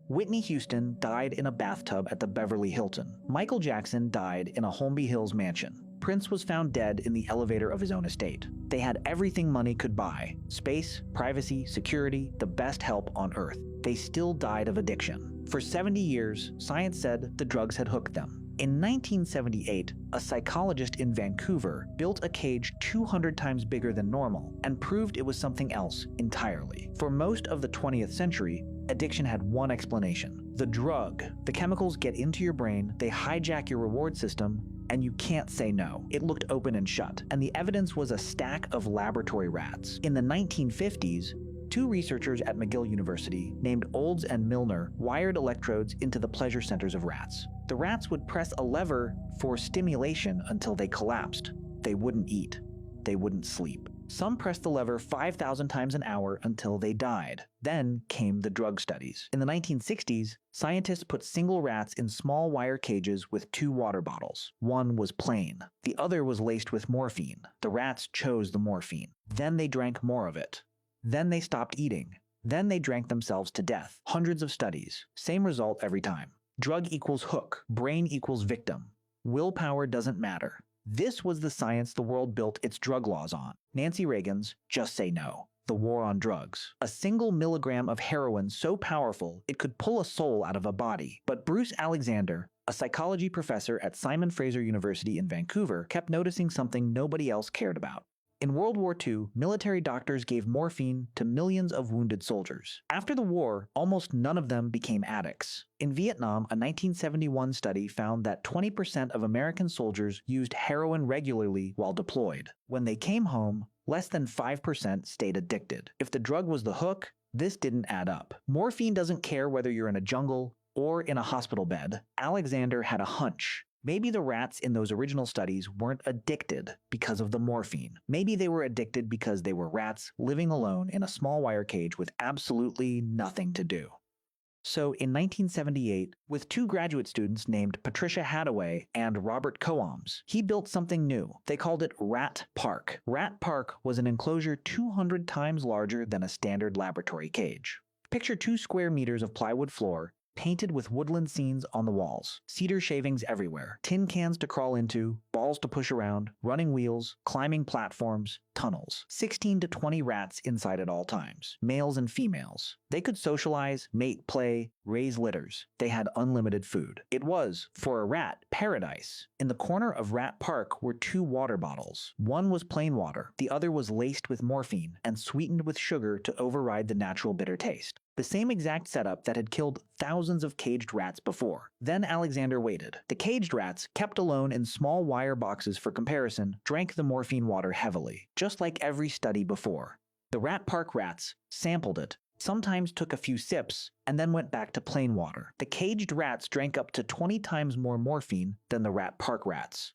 Whitney Houston died in a bathtub at the Beverly Hilton. Michael Jackson died in a Holmby Hills mansion. Prince was found dead in the elevator of his own estate. They had everything money could buy: space, privacy, security, the best help on Earth. They still died of addiction. For 70 years, science said the drugs had hooked them. In 1978, a psychologist in Vancouver built a cage 200 times bigger than normal and proved it was something else entirely. For most of the 20th century, addiction had one explanation: the drug. The chemicals get into your brain, they hijack your reward system, and you can't say no. It looked open and shut, and the evidence was a stack of laboratory rats. In the 1950s, two researchers at McGill University named Olds and Milner wired electrodes into the pleasure centers of rats. The rats would press a lever for stimulation until they collapsed. They wouldn't eat. They wouldn't sleep. Some pressed the lever 5,000 times an hour until they died. Then came the drug studies. In the 1960s, scientists put single rats in small wire cages with 2 water bottles. One was plain. The other was laced with morphine. The rats chose the morphine. Then they drank more of it. Then they stopped eating. Then they drank themselves to death. Hundreds of studies. Same result every time. Drug equals hook. Brain equals victim. Willpower doesn't matter. This was the science the world built its drug laws on. Nancy Reagan's Just Say No. The war on drugs. A single milligram of heroin so powerful it could pull a soul out of a body. But Bruce Alexander, a psychology professor at Simon Fraser University in Vancouver, kept noticing something nobody else cared about. In World War II, military doctors gave morphine to millions of wounded soldiers. After the war, almost none of them became addicts. In Vietnam, a 1971 study found that 20% of American soldiers used heroin regularly while deployed. When they came home, less than 5% stayed addicted. If the drug was the hook, this didn't add up. Morphine doesn't care whether you're in a jungle or in a hospital bed. Alexander had a hunch. Maybe the rats in those original studies weren't addicted because of the morphine. Maybe they were addicted because they were rats living alone in a small wire cage with absolutely nothing to do. So in 1978, with 2 graduate students named Patricia Hadaway and Robert Coambs, he built something new. They called it Rat Park. Rat Park was an enclosure 200 times larger than a standard laboratory cage. Picture 2 square meters of plywood floor, painted with woodland scenes on the walls, cedar shavings everywhere, tin cans to crawl into, balls to push around, running wheels, climbing platforms, tunnels. 16 to 20 rats inside at all times, males and females. They could socialize, mate, play, raise litters. They had unlimited food. It was, for a rat, paradise. In the corner of Rat Park were 2 water bottles. One was plain water, the other was laced with morphine and sweetened with sugar to override the natural bitter taste. The same exact setup that had killed thousands of caged rats before. Then Alexander waited. The caged rats, kept alone in small wire boxes for comparison, drank the morphine water heavily, just like every study before. The Rat Park rats sampled it, sometimes took a few sips, and then went back to plain water. The caged rats drank up to 20 times more morphine than the Rat Park rats.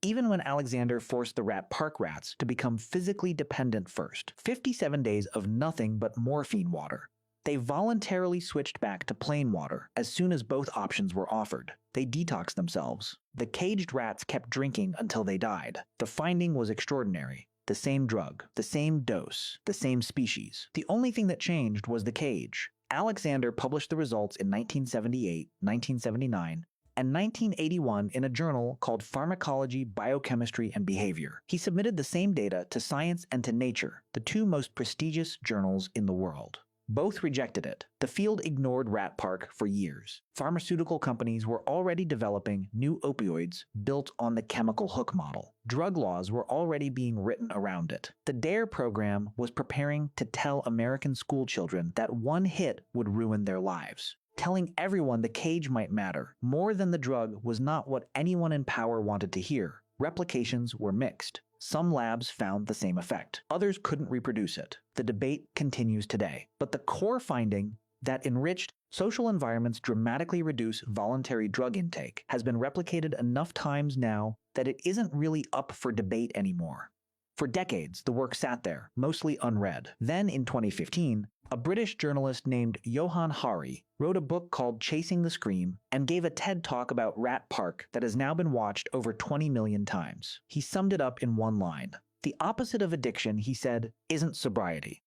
Even when Alexander forced the Rat Park rats to become physically dependent first, 57 days of nothing but morphine water, they voluntarily switched back to plain water as soon as both options were offered. They detoxed themselves. The caged rats kept drinking until they died. The finding was extraordinary. The same drug, the same dose, the same species. The only thing that changed was the cage. Alexander published the results in 1978, 1979, and 1981 in a journal called Pharmacology, Biochemistry, and Behavior. He submitted the same data to Science and to Nature, the 2 most prestigious journals in the world. Both rejected it. The field ignored Rat Park for years. Pharmaceutical companies were already developing new opioids built on the chemical hook model. Drug laws were already being written around it. The DARE program was preparing to tell American schoolchildren that one hit would ruin their lives. Telling everyone the cage might matter more than the drug was not what anyone in power wanted to hear. Replications were mixed. Some labs found the same effect. Others couldn't reproduce it. The debate continues today. But the core finding that enriched social environments dramatically reduce voluntary drug intake has been replicated enough times now that it isn't really up for debate anymore. For decades, the work sat there, mostly unread. Then in 2015, a British journalist named Johann Hari wrote a book called Chasing the Scream and gave a TED Talk about Rat Park that has now been watched over 20 million times. He summed it up in one line. The opposite of addiction, he said, isn't sobriety.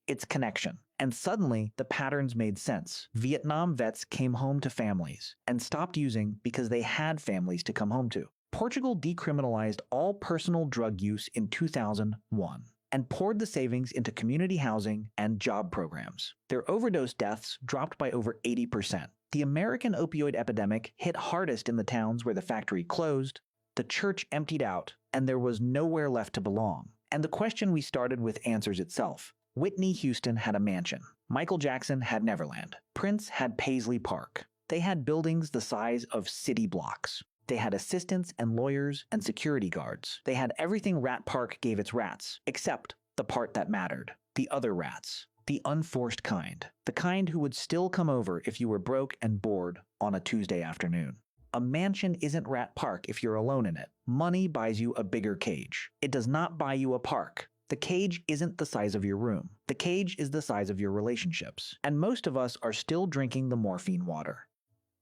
It's connection. And suddenly, the patterns made sense. Vietnam vets came home to families and stopped using because they had families to come home to. Portugal decriminalized all personal drug use in 2001 and poured the savings into community housing and job programs. Their overdose deaths dropped by over 80%. The American opioid epidemic hit hardest in the towns where the factory closed, the church emptied out, and there was nowhere left to belong. And the question we started with answers itself. Whitney Houston had a mansion. Michael Jackson had Neverland. Prince had Paisley Park. They had buildings the size of city blocks. They had assistants and lawyers and security guards. They had everything Rat Park gave its rats, except the part that mattered. The other rats. The unforced kind. The kind who would still come over if you were broke and bored on a Tuesday afternoon. A mansion isn't Rat Park if you're alone in it. Money buys you a bigger cage. It does not buy you a park. The cage isn't the size of your room. The cage is the size of your relationships. And most of us are still drinking the morphine water.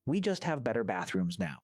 We just have better bathrooms now.